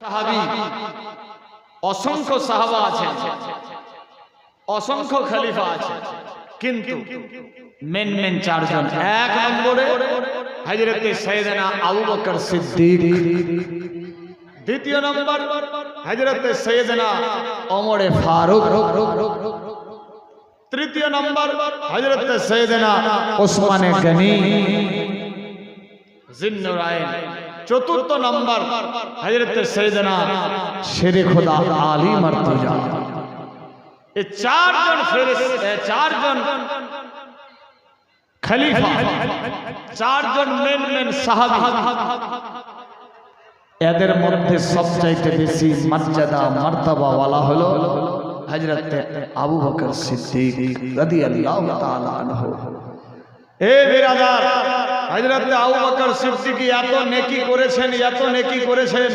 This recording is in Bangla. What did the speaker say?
সাহাবী অসংখ্য সাহাবা আছেন, অসংখ্য খলিফা আছে, কিন্তু মেন চারজন। এক নম্বরে হযরত সাইয়েদনা আবু বকর সিদ্দিক, দ্বিতীয় নম্বর হযরত সাইয়েদনা ওমর ফারুক, তৃতীয় নম্বর হযরত সাইয়েদনা উসমান গনি জিন্নুরাইন, চতুর্থ নম্বর হযরত সাইয়েদনা শেরে খোদা আলী মারতুজা। এই চারজন ফেরেশতা, চারজন খলিফা, চারজন মেন সাহাবী। এদের মধ্যে সবচাইতে বেশি মর্যাদা মর্তবা ওয়ালা হলো হযরত আবু বকর সিদ্দিক রাদিয়াল্লাহু তাআলা আনহু। এ বিরাদার, হযরত আবু বকর সিদ্দিক এত নেকি করেছেন, এত নেকি করেছেন।